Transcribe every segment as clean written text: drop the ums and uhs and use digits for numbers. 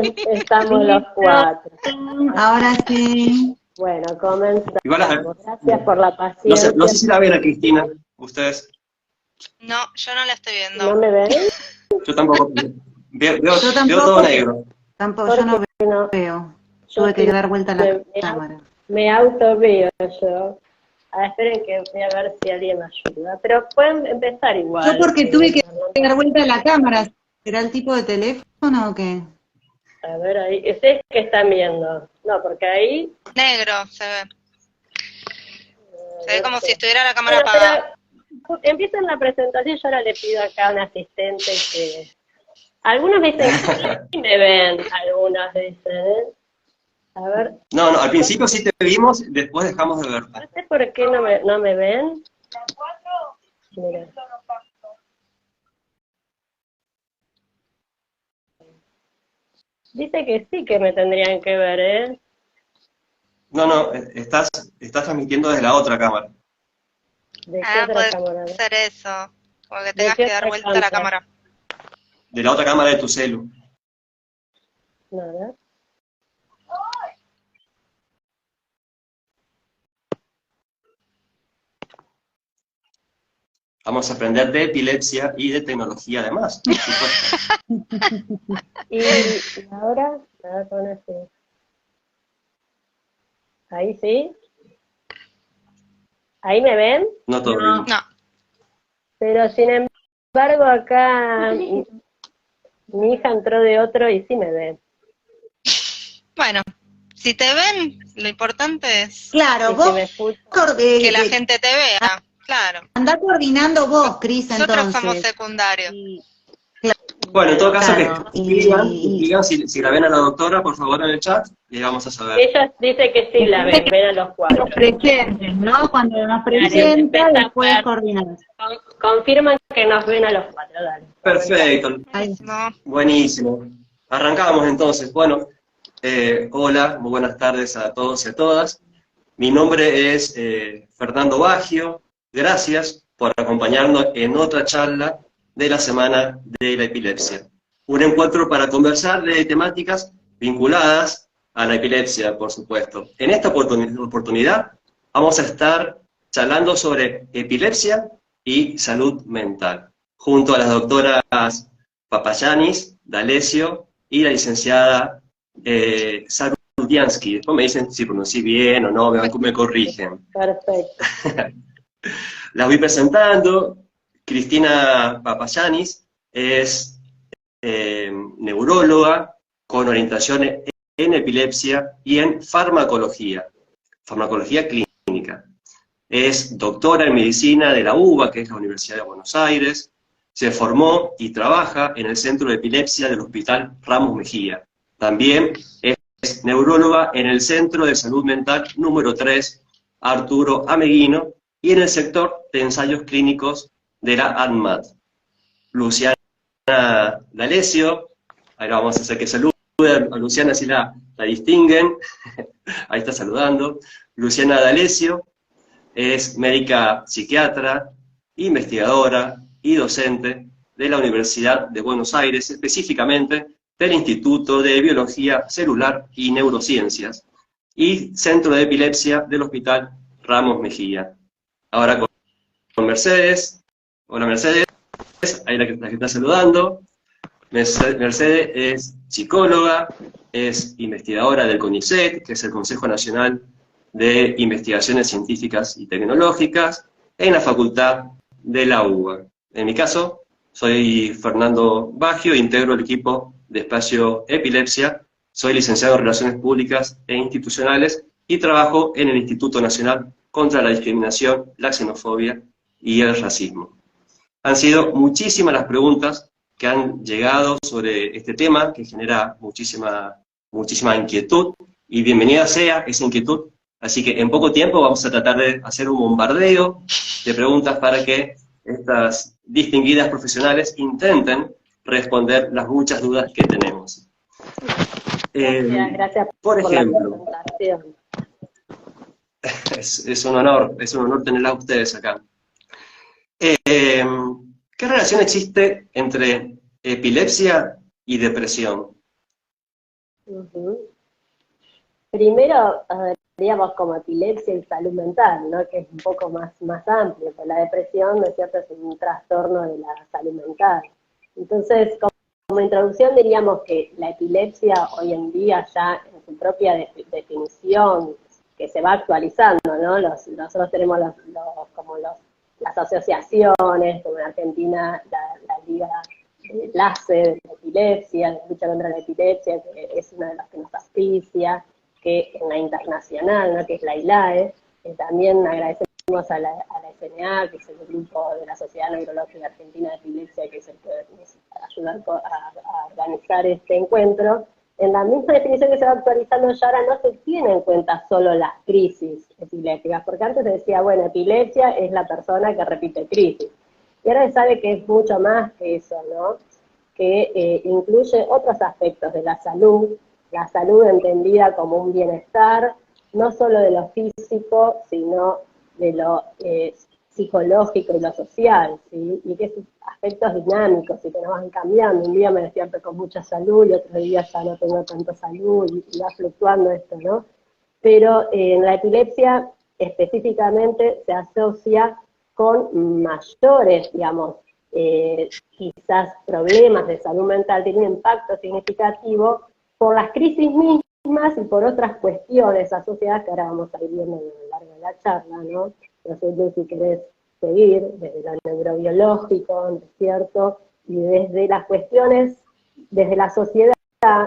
Estamos los cuatro. Ahora sí. Bueno, comenzamos. Igual Gracias por la no paciencia. sé si la ven a Cristina, ustedes. No, yo no la estoy viendo. ¿No me ven? Yo tampoco. Veo Yo tampoco. todo negro. Tampoco, yo no Porque no. veo. Yo Tuve que dar vuelta a la me- cámara. Me auto veo yo. Esperen que voy a ver si alguien me ayuda. Pero pueden empezar igual. Yo porque tuve que dar vuelta a la cámara. ¿Será el tipo de teléfono o qué? A ver ahí. ¿Ustedes qué están viendo? No, porque ahí... Negro se ve. Se ve como no sé. si estuviera la cámara Bueno, apagada. pero empiecen la presentación, yo ahora le pido acá a un asistente que... Algunos dicen que sí me ven, algunos dicen, ¿eh? A ver, No, al principio sí te vimos, después dejamos de verte. no sé por qué no me ven. Mira. Dice que sí que me tendrían que ver, ¿eh? No, estás transmitiendo desde la otra cámara. ¿De qué Ah, otra puede cámara? ser eso. O que ¿De tengas qué que dar otra vuelta a la cámara? cámara. De la otra cámara de tu celu. Nada. Vamos a aprender de epilepsia y de tecnología además, por supuesto. Y ahora, nada con así. Ahí sí. ¿Ahí me ven? No todo bien. No. Pero sin embargo acá mi hija entró de otro y sí me ve. Bueno, si te ven, lo importante es Claro, Y vos si me escucha. que la gente te vea. Claro. andá coordinando vos, Cris, Nosotros somos entonces. secundarios. Bueno, en todo caso Claro, que escriban si la ven a la doctora, por favor, en el chat, y vamos a saber. Ella dice que sí la ven a los cuatro. Nos presentes, ¿no? Cuando nos presenta, empieza a después ver. coordinar. Confirman que nos ven a los cuatro, dale. Perfecto, Ahí. No. buenísimo. Arrancamos entonces. Bueno, hola, muy buenas tardes a todos y a todas. Mi nombre es Fernando Baggio. Gracias por acompañarnos en otra charla de la Semana de la Epilepsia. Un encuentro para conversar de temáticas vinculadas a la epilepsia, por supuesto. En esta oportunidad vamos a estar charlando sobre epilepsia y salud mental, junto a las doctoras Papayanis, D'Alessio y la licenciada Sarudiansky. Después me dicen si pronuncié bien o no, me corrigen. Perfecto. Las voy presentando. Cristina Papayanis es neuróloga con orientación en epilepsia y en farmacología clínica. Es doctora en medicina de la UBA, que es la Universidad de Buenos Aires. Se formó y trabaja en el Centro de Epilepsia del Hospital Ramos Mejía. También es neuróloga en el Centro de Salud Mental número 3, Arturo Ameguino, y en el sector de ensayos clínicos de la ANMAT. Luciana D'Alessio, ahora vamos a hacer que salude a Luciana si la distinguen, ahí está saludando. Luciana D'Alessio es médica psiquiatra, investigadora y docente de la Universidad de Buenos Aires, específicamente del Instituto de Biología Celular y Neurociencias, y Centro de Epilepsia del Hospital Ramos Mejía. Ahora con Mercedes. Hola Mercedes, ahí la que está saludando. Mercedes es psicóloga, es investigadora del CONICET, que es el Consejo Nacional de Investigaciones Científicas y Tecnológicas, en la Facultad de la UBA. En mi caso, soy Fernando Baggio, integro el equipo de Espacio Epilepsia, soy licenciado en Relaciones Públicas e Institucionales y trabajo en el Instituto Nacional contra la Discriminación, la Xenofobia y el Racismo. Han sido muchísimas las preguntas que han llegado sobre este tema, que genera muchísima inquietud, y bienvenida sea esa inquietud. Así que en poco tiempo vamos a tratar de hacer un bombardeo de preguntas para que estas distinguidas profesionales intenten responder las muchas dudas que tenemos. Gracias por ejemplo, la presentación. es un honor tenerla a ustedes acá. ¿Qué relación existe entre epilepsia y depresión? Ujú. Primero, a ver, diríamos como epilepsia y salud mental, ¿no? Que es un poco más amplio, pues la depresión, ¿no es cierto?, es un trastorno de la salud mental. Entonces, como introducción diríamos que la epilepsia hoy en día ya en su propia definición, que se va actualizando, ¿no? Nosotros tenemos las asociaciones, como en Argentina la Liga LACE de la epilepsia, de lucha contra la epilepsia, que es una de las que nos auspicia, que en la internacional, ¿no?, que es la ILAE, también agradecemos a la SNA, que es el grupo de la Sociedad Neurológica Argentina de Epilepsia, que es el que nos ayuda a organizar este encuentro. En la misma definición que se va actualizando ya ahora no se tiene en cuenta solo las crisis epilépticas, porque antes se decía, bueno, epilepsia es la persona que repite crisis. Y ahora se sabe que es mucho más que eso, ¿no? Que incluye otros aspectos de la salud entendida como un bienestar, no solo de lo físico, sino de lo psicológico y lo social, ¿sí? Y que esos aspectos dinámicos y que nos van cambiando. Un día me despierto con mucha salud y otro día ya no tengo tanta salud y va fluctuando esto, ¿no? Pero en la epilepsia específicamente se asocia con mayores, digamos, quizás problemas de salud mental, tiene un impacto significativo por las crisis mismas y por otras cuestiones asociadas que ahora vamos a ir viendo a lo largo de la charla, ¿no? No sé tú si querés seguir desde lo neurobiológico, ¿no es cierto? Y desde las cuestiones, desde la sociedad,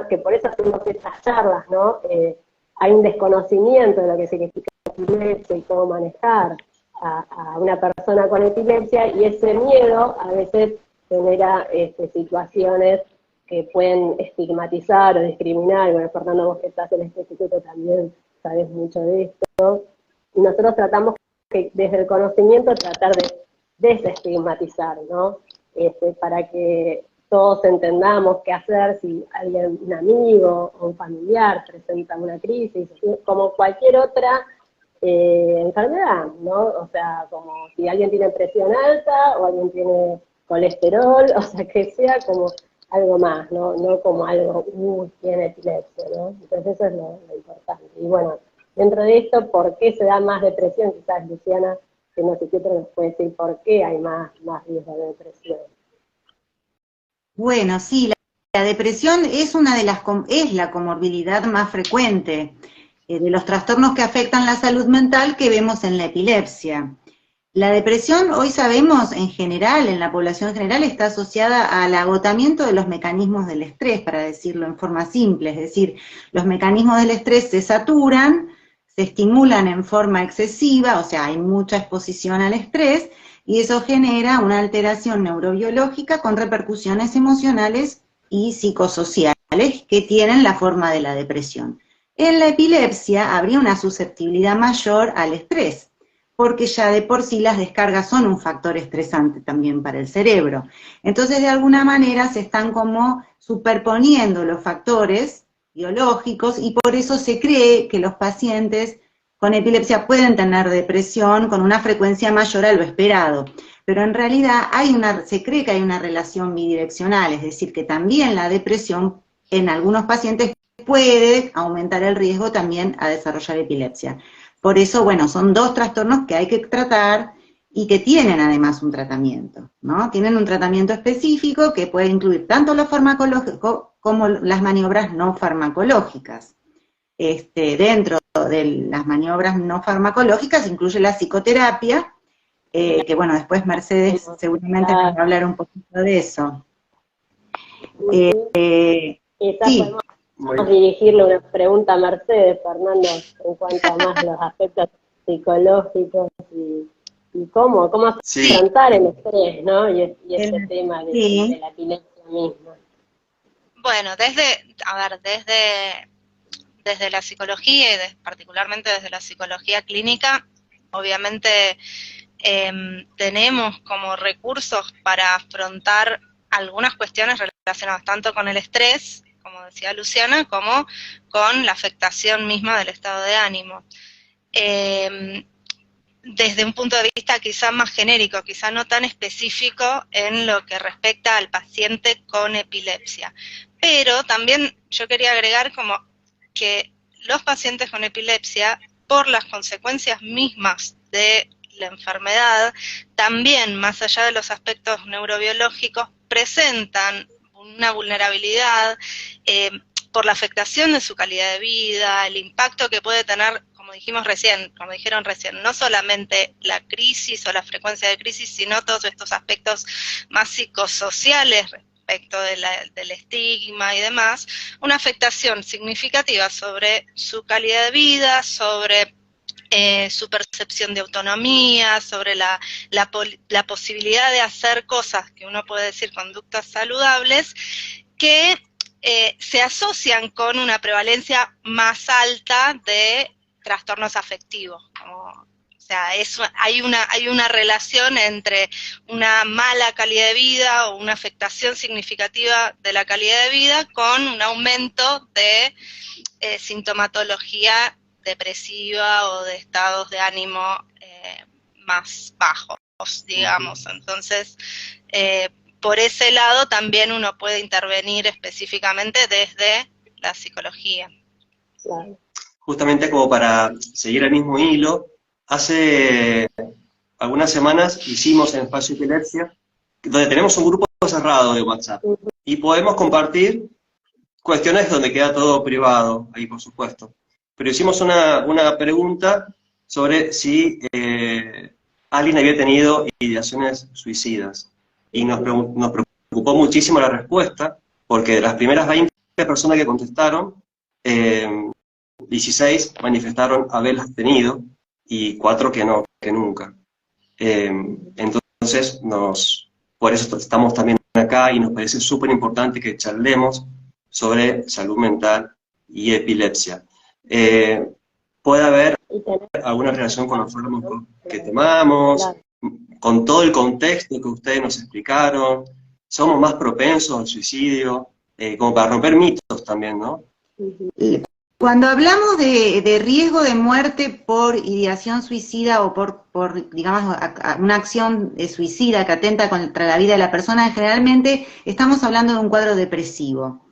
que por eso hacemos estas charlas, ¿no? Hay un desconocimiento de lo que significa epilepsia y cómo manejar a una persona con epilepsia, y ese miedo a veces genera situaciones que pueden estigmatizar o discriminar. Bueno, Fernando, vos que estás en este instituto también sabes mucho de esto, y nosotros tratamos que desde el conocimiento tratar de desestigmatizar, ¿no? Para que todos entendamos qué hacer si alguien, un amigo o un familiar presenta una crisis, como cualquier otra enfermedad, ¿no? O sea, como si alguien tiene presión alta o alguien tiene colesterol, o sea, que sea como algo más, ¿no? No como algo, tiene epilepsia, ¿no? Entonces eso es lo importante. Y bueno, dentro de esto, ¿por qué se da más depresión? Quizás Luciana, que no sé qué otro nos puede decir por qué hay más riesgo de depresión. Bueno, sí, la depresión es una de es la comorbilidad más frecuente de los trastornos que afectan la salud mental que vemos en la epilepsia. La depresión, hoy sabemos, en general, en la población general, está asociada al agotamiento de los mecanismos del estrés, para decirlo en forma simple, es decir, los mecanismos del estrés se saturan, se estimulan en forma excesiva, o sea, hay mucha exposición al estrés, y eso genera una alteración neurobiológica con repercusiones emocionales y psicosociales que tienen la forma de la depresión. En la epilepsia habría una susceptibilidad mayor al estrés, porque ya de por sí las descargas son un factor estresante también para el cerebro. Entonces, de alguna manera se están como superponiendo los factores biológicos, y por eso se cree que los pacientes con epilepsia pueden tener depresión con una frecuencia mayor a lo esperado. Pero en realidad se cree que hay una relación bidireccional, es decir, que también la depresión en algunos pacientes puede aumentar el riesgo también a desarrollar epilepsia. Por eso, bueno, son dos trastornos que hay que tratar y que tienen además un tratamiento, ¿no? Tienen un tratamiento específico que puede incluir tanto lo farmacológico como las maniobras no farmacológicas. Dentro de las maniobras no farmacológicas incluye la psicoterapia, que bueno, después Mercedes seguramente nos va a hablar un poquito de eso. Sí. Podemos dirigirle una pregunta a Mercedes, Fernando, en cuanto a más los aspectos psicológicos y cómo afrontar el estrés, ¿no? Y ese tema de la epilepsia misma. Bueno, desde la psicología y particularmente desde la psicología clínica, obviamente tenemos como recursos para afrontar algunas cuestiones relacionadas tanto con el estrés, como decía Luciana, como con la afectación misma del estado de ánimo. desde un punto de vista quizá más genérico, quizá no tan específico en lo que respecta al paciente con epilepsia. Pero también yo quería agregar como que los pacientes con epilepsia, por las consecuencias mismas de la enfermedad, también, más allá de los aspectos neurobiológicos, presentan una vulnerabilidad por la afectación de su calidad de vida, el impacto que puede tener, como dijeron recién, no solamente la crisis o la frecuencia de crisis, sino todos estos aspectos más psicosociales respecto del estigma y demás, una afectación significativa sobre su calidad de vida, sobre su percepción de autonomía, sobre la posibilidad de hacer cosas que uno puede decir conductas saludables, que se asocian con una prevalencia más alta de trastornos afectivos. O sea, hay una relación entre una mala calidad de vida o una afectación significativa de la calidad de vida con un aumento de sintomatología depresiva o de estados de ánimo más bajos, digamos. Entonces, por ese lado también uno puede intervenir específicamente desde la psicología. Claro. Justamente como para seguir el mismo hilo, hace algunas semanas hicimos en Espacio Epilepsia, donde tenemos un grupo cerrado de WhatsApp, y podemos compartir cuestiones donde queda todo privado, ahí por supuesto. Pero hicimos una pregunta sobre si alguien había tenido ideaciones suicidas. Y nos preocupó muchísimo la respuesta, porque de las primeras 20 personas que contestaron, 16 manifestaron haberlas tenido, y 4 que no, que nunca. Entonces, por eso estamos también acá, y nos parece súper importante que charlemos sobre salud mental y epilepsia. Puede haber alguna relación con los fármacos que tomamos, con todo el contexto que ustedes nos explicaron, somos más propensos al suicidio, como para romper mitos también, ¿no? Cuando hablamos de riesgo de muerte por ideación suicida o por digamos, una acción suicida que atenta contra la vida de la persona, generalmente estamos hablando de un cuadro depresivo.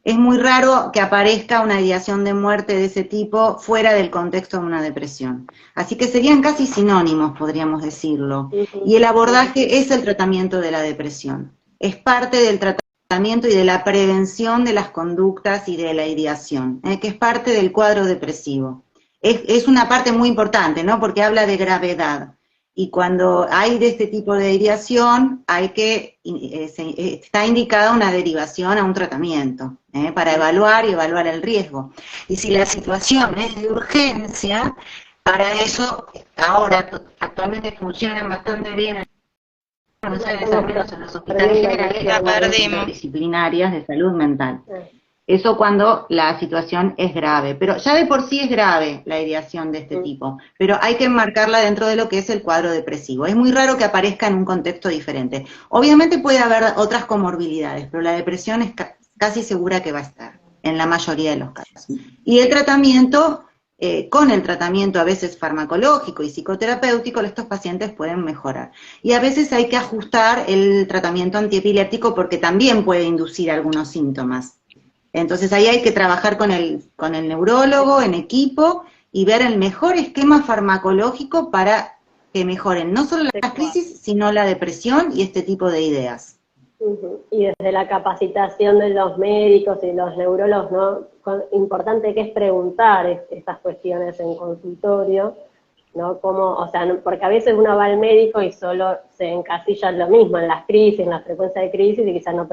Es muy raro que aparezca una ideación de muerte de ese tipo fuera del contexto de una depresión. Así que serían casi sinónimos, podríamos decirlo. Y el abordaje es el tratamiento de la depresión. Es parte del tratamiento y de la prevención de las conductas y de la ideación, que es parte del cuadro depresivo. Es una parte muy importante, ¿no? Porque habla de gravedad. Y cuando hay de este tipo de ideación, está indicada una derivación a un tratamiento, para evaluar el riesgo. Y si la situación es de urgencia, para eso ahora actualmente funcionan bastante bien en los hospitales generales las disciplinarias de salud mental. Eso cuando la situación es grave, pero ya de por sí es grave la ideación de este tipo, pero hay que enmarcarla dentro de lo que es el cuadro depresivo. Es muy raro que aparezca en un contexto diferente. Obviamente puede haber otras comorbilidades, pero la depresión es casi segura que va a estar, en la mayoría de los casos. Y el tratamiento, con el tratamiento a veces farmacológico y psicoterapéutico, estos pacientes pueden mejorar. Y a veces hay que ajustar el tratamiento antiepiléptico porque también puede inducir algunos síntomas. Entonces ahí hay que trabajar con el neurólogo en equipo y ver el mejor esquema farmacológico para que mejoren no solo las crisis, sino la depresión y este tipo de ideas. Y desde la capacitación de los médicos y los neurólogos, ¿no? Importante que es preguntar estas cuestiones en consultorio, ¿no? Porque a veces uno va al médico y solo se encasilla en lo mismo, en las crisis, en la frecuencia de crisis, y quizás no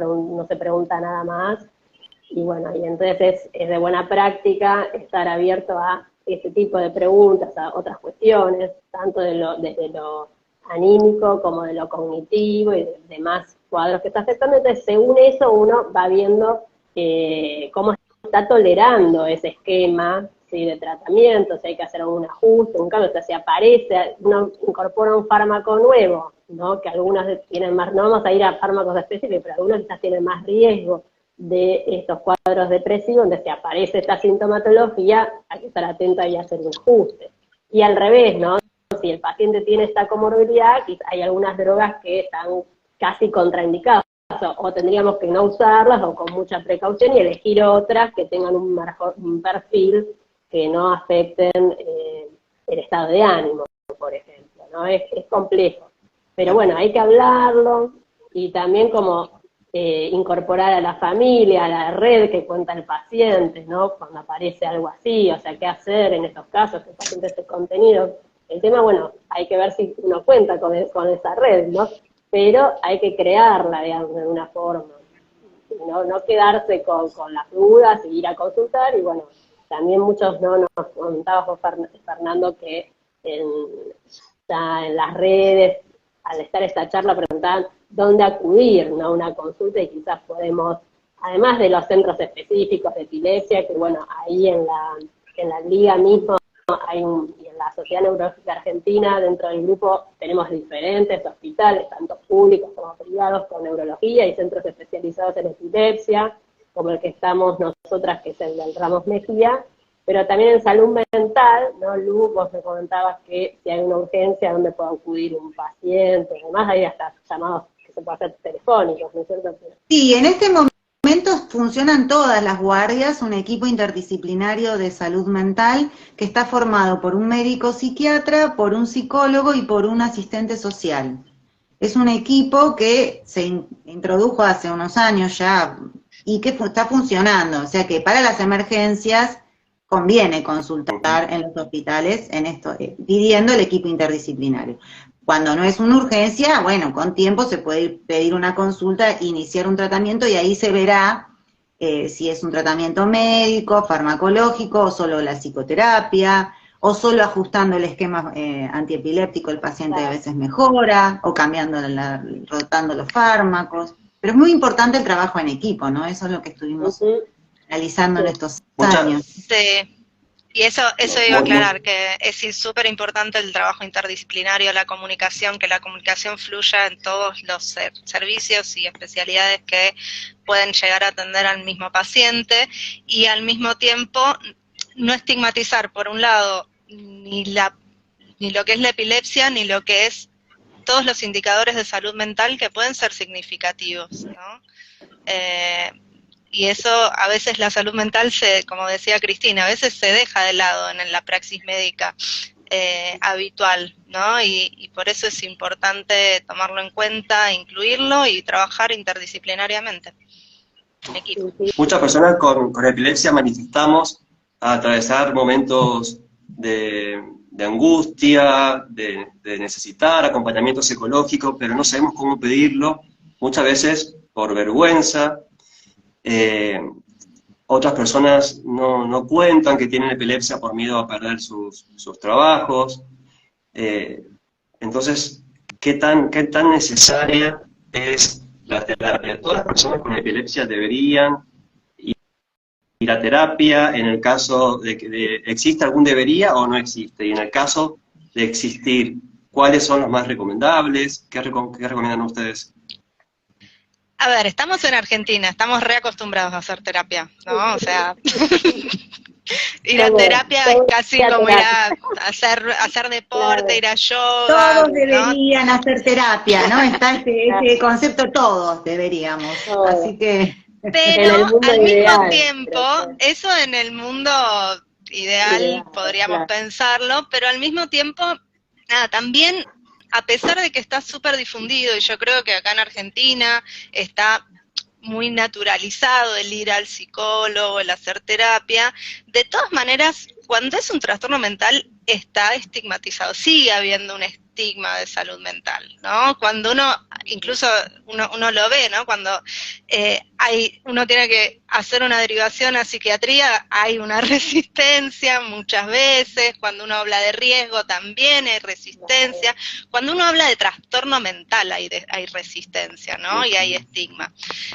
se pregunta nada más. Y bueno, y entonces es de buena práctica estar abierto a este tipo de preguntas, a otras cuestiones, tanto desde lo anímico como de lo cognitivo y de demás cuadros que está afectando. Entonces, según eso, uno va viendo cómo está tolerando ese esquema, ¿sí?, de tratamiento, si hay que hacer algún ajuste, un cambio, o sea, si aparece, uno incorpora un fármaco nuevo, ¿no? Que algunos tienen más, no vamos a ir a fármacos específicos, pero algunos quizás tienen más riesgo de estos cuadros depresivos, donde si aparece esta sintomatología, hay que estar atento y hacer un ajuste. Y al revés, ¿no? si el paciente tiene esta comorbilidad, hay algunas drogas que están casi contraindicadas, o tendríamos que no usarlas, o con mucha precaución, y elegir otras que tengan un perfil que no afecten el estado de ánimo, por ejemplo, ¿no? Es complejo. Pero bueno, hay que hablarlo, y también como incorporar a la familia, a la red que cuenta el paciente, ¿no? Cuando aparece algo así, o sea, qué hacer en estos casos, que el paciente esté contenido. El tema, bueno, hay que ver si uno cuenta con esa red, ¿no? Pero hay que crearla, digamos, de una forma. No quedarse con las dudas y ir a consultar, y bueno, también muchos no nos contaba Fernando que ya en las redes, al estar esta charla, preguntaban dónde acudir, ¿no? Una consulta, y quizás podemos, además de los centros específicos de epilepsia, que bueno, ahí en la liga mismo y en la Sociedad Neurológica Argentina, dentro del grupo tenemos diferentes hospitales, tanto públicos como privados, con neurología, y centros especializados en epilepsia, como el que estamos nosotras, que es el del Ramos Mejía, pero también en salud mental, ¿no? Lu, vos me comentabas que si hay una urgencia, ¿dónde puede acudir un paciente? Además hay hasta llamados que se pueden hacer telefónicos, ¿no es cierto? Sí, en este momento funcionan todas las guardias, un equipo interdisciplinario de salud mental que está formado por un médico psiquiatra, por un psicólogo y por un asistente social. Es un equipo que se introdujo hace unos años ya y que está funcionando, o sea que para las emergencias conviene consultar en los hospitales, pidiendo el equipo interdisciplinario. Cuando no es una urgencia, bueno, con tiempo se puede pedir una consulta, iniciar un tratamiento, y ahí se verá si es un tratamiento médico, farmacológico, o solo la psicoterapia, o solo ajustando el esquema antiepiléptico el paciente a veces mejora, o rotando los fármacos. Pero es muy importante el trabajo en equipo, ¿no? Eso es lo que estuvimos realizando en estos años. Sí, y eso iba a aclarar, que es súper importante el trabajo interdisciplinario, la comunicación, que la comunicación fluya en todos los servicios y especialidades que pueden llegar a atender al mismo paciente, y al mismo tiempo no estigmatizar, por un lado, ni lo que es la epilepsia, ni lo que es todos los indicadores de salud mental que pueden ser significativos, ¿no? Y eso, a veces la salud mental, como decía Cristina, a veces se deja de lado en la praxis médica habitual, ¿no? Y por eso es importante tomarlo en cuenta, incluirlo y trabajar interdisciplinariamente en equipo. Muchas personas con epilepsia manifestamos a atravesar momentos de angustia, de necesitar acompañamiento psicológico, pero no sabemos cómo pedirlo, muchas veces por vergüenza. Otras personas no cuentan que tienen epilepsia por miedo a perder sus trabajos. Entonces, ¿qué tan necesaria es la terapia? Todas las personas con epilepsia deberían ir a terapia. En el caso de que existe algún debería o no existe, y en el caso de existir, ¿cuáles son los más recomendables? ¿Qué recomiendan ustedes? A ver, estamos en Argentina, estamos reacostumbrados a hacer terapia, ¿no? O sea, ir a terapia es casi como ir a hacer deporte, ir a yoga. Todos deberían hacer terapia, ¿no? Está ese concepto, todos deberíamos. Así que... Pero al mismo tiempo, eso en el mundo ideal podríamos pensarlo, pero al mismo tiempo, nada, también, a pesar de que está súper difundido, y yo creo que acá en Argentina está muy naturalizado el ir al psicólogo, el hacer terapia, de todas maneras, cuando es un trastorno mental, está estigmatizado, sigue habiendo un estigma de salud mental, ¿no? Cuando incluso uno lo ve, ¿no? Cuando uno tiene que hacer una derivación a psiquiatría, hay una resistencia muchas veces. Cuando uno habla de riesgo también hay resistencia. Cuando uno habla de trastorno mental hay resistencia, ¿no? Y hay estigma.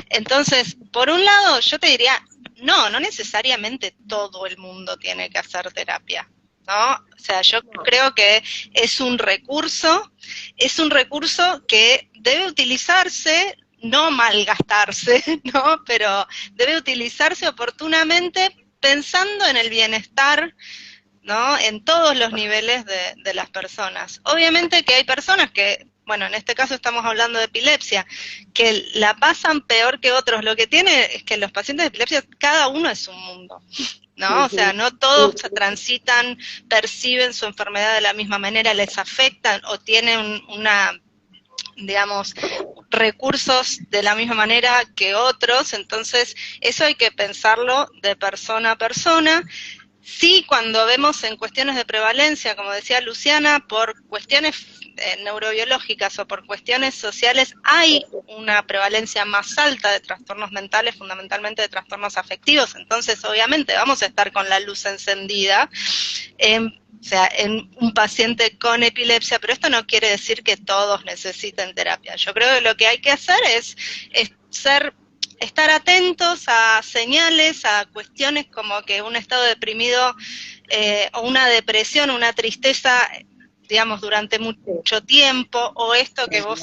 Entonces, por un lado, yo te diría, no necesariamente todo el mundo tiene que hacer terapia, ¿no? O sea, yo creo que es un recurso que debe utilizarse, no malgastarse, ¿no? Pero debe utilizarse oportunamente pensando en el bienestar ¿no? En todos los niveles de las personas. Obviamente que hay personas que, bueno, en este caso estamos hablando de epilepsia, que la pasan peor que otros. Lo que tiene es que los pacientes de epilepsia, cada uno es un mundo, ¿no? O sea, no todos transitan, perciben su enfermedad de la misma manera, les afectan o tienen digamos, recursos de la misma manera que otros. Entonces eso hay que pensarlo de persona a persona. Sí, cuando vemos en cuestiones de prevalencia, como decía Luciana, por cuestiones neurobiológicas o por cuestiones sociales, hay una prevalencia más alta de trastornos mentales, fundamentalmente de trastornos afectivos. Entonces, obviamente, vamos a estar con la luz encendida, o sea, en un paciente con epilepsia, pero esto no quiere decir que todos necesiten terapia. Yo creo que lo que hay que hacer es estar atentos a señales, a cuestiones como que un estado deprimido o una depresión, una tristeza, digamos, durante mucho tiempo, o esto que vos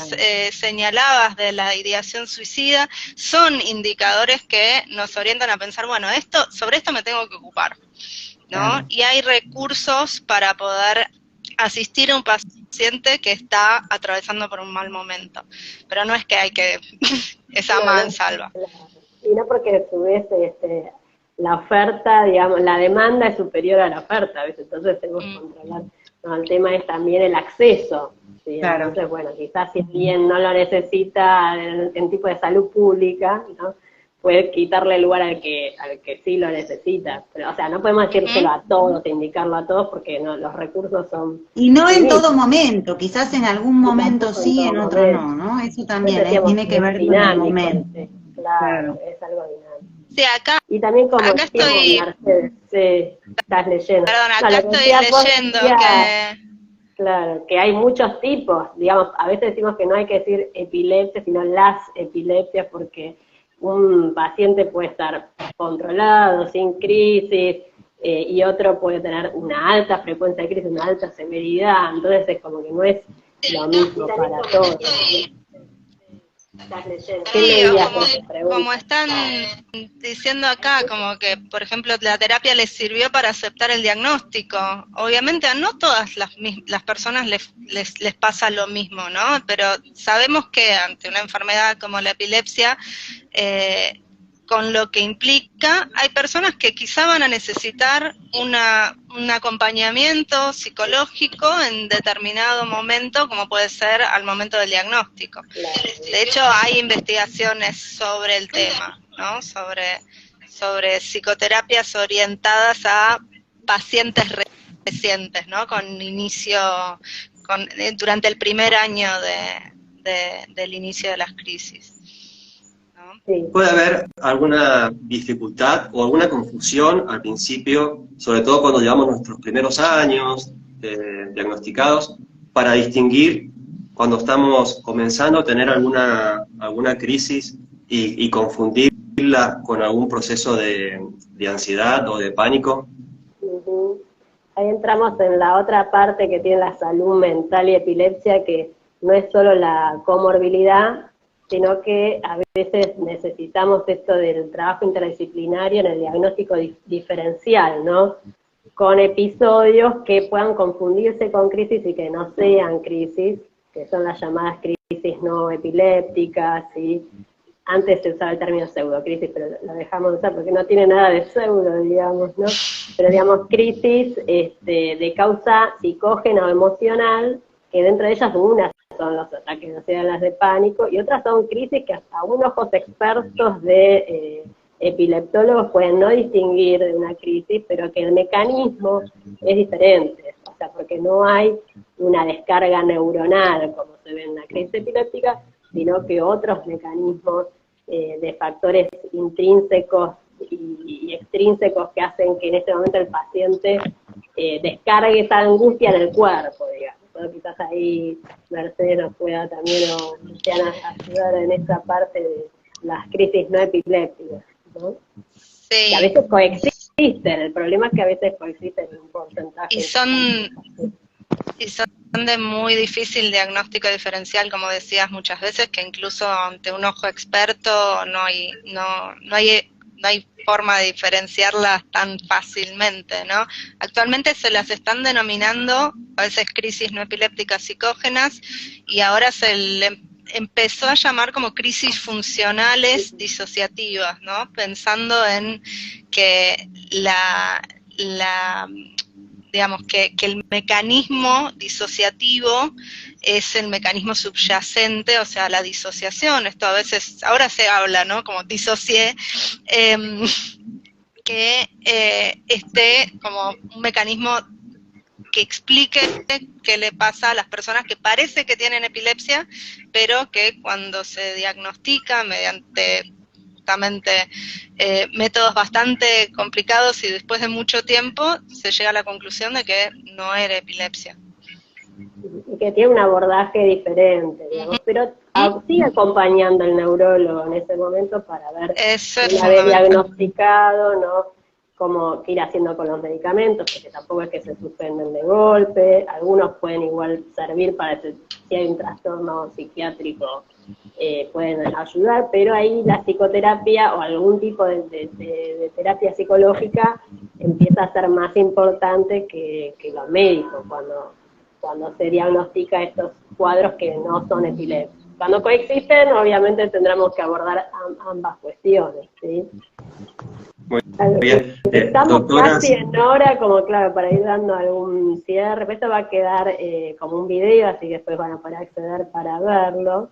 señalabas de la ideación suicida, son indicadores que nos orientan a pensar, bueno, sobre esto me tengo que ocupar, ¿no? Y hay recursos para poder asistir a un paciente que está atravesando por un mal momento. Pero no es que hay que esa mansalva. Y no porque a su vez la oferta, digamos, la demanda es superior a la oferta, ¿ves? Entonces tenemos que controlar. No, el tema es también el acceso, ¿sí? Claro. Entonces, bueno, quizás si bien no lo necesita en tipo de salud pública, ¿no? Puede quitarle el lugar al que sí lo necesita. Pero, o sea, no podemos decírselo a todos, indicarlo a todos, porque no, los recursos son... Y no en todo momento, quizás en algún momento sí, en otro no, ¿no? Eso también tiene que ver con el momento. Claro, es algo dinámico. Sí, acá, y también como acá estoy... Mercedes, estás leyendo. Perdón, acá estoy leyendo que... Claro, que hay muchos tipos, digamos, a veces decimos que no hay que decir epilepsia, sino las epilepsias, porque un paciente puede estar controlado, sin crisis, y otro puede tener una alta frecuencia de crisis, una alta severidad, entonces es como que no es lo mismo para todos. Sí, como están diciendo acá, como que, por ejemplo, la terapia les sirvió para aceptar el diagnóstico. Obviamente a no todas las personas les pasa lo mismo, ¿no? Pero sabemos que ante una enfermedad como la epilepsia, con lo que implica, hay personas que quizá van a necesitar un acompañamiento psicológico en determinado momento, como puede ser al momento del diagnóstico. De hecho, hay investigaciones sobre el tema, ¿no? Sobre psicoterapias orientadas a pacientes recientes, ¿no? Durante el primer año del inicio de las crisis. Sí. ¿Puede haber alguna dificultad o alguna confusión al principio, sobre todo cuando llevamos nuestros primeros años diagnosticados, para distinguir cuando estamos comenzando a tener alguna crisis y confundirla con algún proceso de ansiedad o de pánico? Ahí entramos en la otra parte que tiene la salud mental y epilepsia, que no es solo la comorbilidad, sino que a veces necesitamos esto del trabajo interdisciplinario en el diagnóstico diferencial, ¿no? Con episodios que puedan confundirse con crisis y que no sean crisis, que son las llamadas crisis no epilépticas, ¿sí? Antes se usaba el término pseudocrisis, pero lo dejamos de usar porque no tiene nada de pseudo, digamos, ¿no? Pero digamos, crisis de causa psicógena o emocional, que dentro de ellas una son los ataques de ansiedad, las de pánico, y otras son crisis que hasta un ojos expertos de epileptólogos pueden no distinguir de una crisis, pero que el mecanismo es diferente, o sea, porque no hay una descarga neuronal como se ve en una crisis epiléptica, sino que otros mecanismos de factores intrínsecos y extrínsecos que hacen que en este momento el paciente descargue esa angustia en el cuerpo, digamos. Quizás ahí Mercedes nos pueda también, o Luciana, ayudar en esta parte de las crisis no epilépticas, ¿no? Sí. Que a veces coexisten, el problema es que a veces coexisten en un porcentaje. Y son de muy difícil diagnóstico diferencial, como decías muchas veces, que incluso ante un ojo experto no hay no hay forma de diferenciarlas tan fácilmente, ¿no? Actualmente se las están denominando a veces crisis no epilépticas psicógenas, y ahora se le empezó a llamar como crisis funcionales disociativas, ¿no? Pensando en que digamos que el mecanismo disociativo es el mecanismo subyacente, o sea, la disociación, esto a veces, ahora se habla, ¿no? Como disocié, que esté como un mecanismo que explique qué le pasa a las personas que parece que tienen epilepsia, pero que cuando se diagnostica mediante justamente métodos bastante complicados y después de mucho tiempo se llega a la conclusión de que no era epilepsia. Y que tiene un abordaje diferente, digamos, pero sigue acompañando al neurólogo en ese momento para ver una vez diagnosticado, ¿no? Cómo ir haciendo con los medicamentos, porque tampoco es que se suspenden de golpe, algunos pueden igual servir para si hay un trastorno psiquiátrico, pueden ayudar, pero ahí la psicoterapia o algún tipo de terapia psicológica empieza a ser más importante que los médicos cuando se diagnostica estos cuadros que no son epilépticos. Cuando coexisten, obviamente tendremos que abordar ambas cuestiones, ¿sí? Muy bien. Estamos Doctora, casi en hora, como claro, para ir dando algún cierre. Esto va a quedar como un video, así que después van a poder acceder para verlo.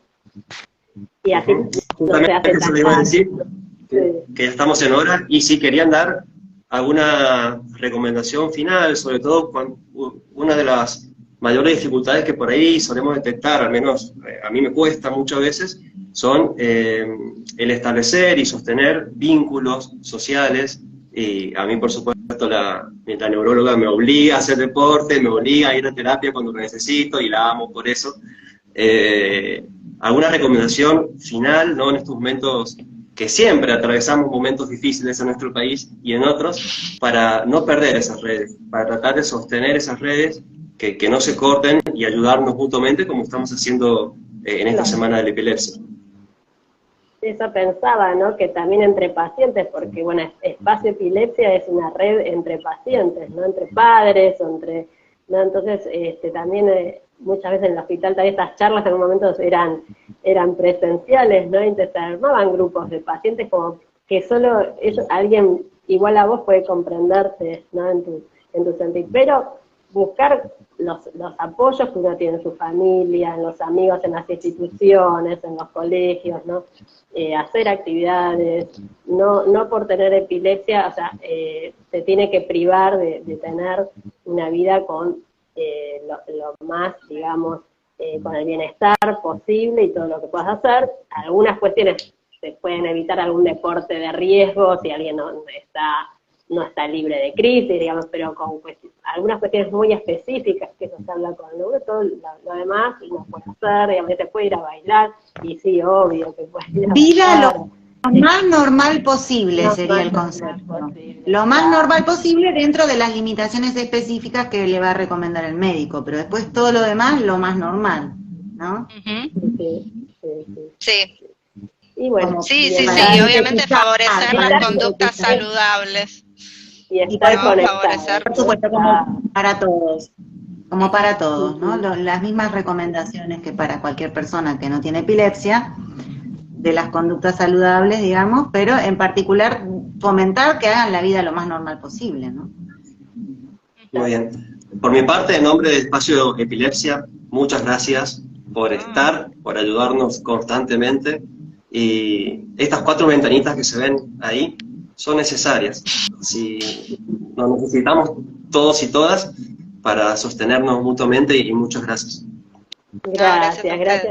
Y así no se hace eso tan le iba a tarde. decir, Sí. que ya estamos en hora, y si querían dar alguna recomendación final, sobre todo cuando una de las mayores dificultades que por ahí solemos detectar, al menos a mí me cuesta muchas veces, son el establecer y sostener vínculos sociales, y a mí por supuesto la neuróloga me obliga a hacer deporte, me obliga a ir a terapia cuando lo necesito, y la amo por eso. ¿Alguna recomendación final, ¿no?, en estos momentos que siempre atravesamos momentos difíciles en nuestro país y en otros, para no perder esas redes, para tratar de sostener esas redes, que no se corten, y ayudarnos mutuamente como estamos haciendo en esta semana de la epilepsia? Eso pensaba, ¿no? Que también entre pacientes, porque bueno, Espacio Epilepsia es una red entre pacientes, ¿no? Entre padres, o entre, ¿no? Entonces, también muchas veces en el hospital también estas charlas en un momento eran presenciales, ¿no? Entonces se armaban grupos de pacientes como que solo alguien igual a vos puede comprenderte, ¿no? En tu sentir, pero buscar los apoyos que uno tiene en su familia, en los amigos, en las instituciones, en los colegios, ¿no? Hacer actividades, no por tener epilepsia, o sea, se tiene que privar de tener una vida con lo más, digamos, con el bienestar posible y todo lo que puedas hacer. Algunas cuestiones se pueden evitar, algún deporte de riesgo, si alguien no está libre de crisis, digamos, pero con algunas cuestiones muy específicas, que eso se habla con el neuro, todo lo demás uno puede hacer, digamos, te puede ir a bailar, y sí, obvio que puede ir a Vida bailar. lo más normal posible sería el concepto. Lo más normal posible dentro de las limitaciones específicas que le va a recomendar el médico, pero después todo lo demás, lo más normal, ¿no? Sí. Y bueno, Sí, bien, obviamente favorecer las conductas saludables. y estar No, conectados. favorecer. Por supuesto, como para todos, ¿no? Las mismas recomendaciones que para cualquier persona que no tiene epilepsia, de las conductas saludables, digamos, pero en particular fomentar que hagan la vida lo más normal posible, ¿no? Muy bien. Por mi parte, en nombre del Espacio Epilepsia, muchas gracias por estar, por ayudarnos constantemente, y estas 4 ventanitas que se ven ahí son necesarias. Si nos necesitamos todos y todas para sostenernos mutuamente, y muchas gracias. Gracias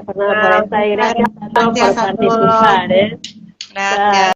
Fernando por estar, y gracias a todos por participar. Gracias.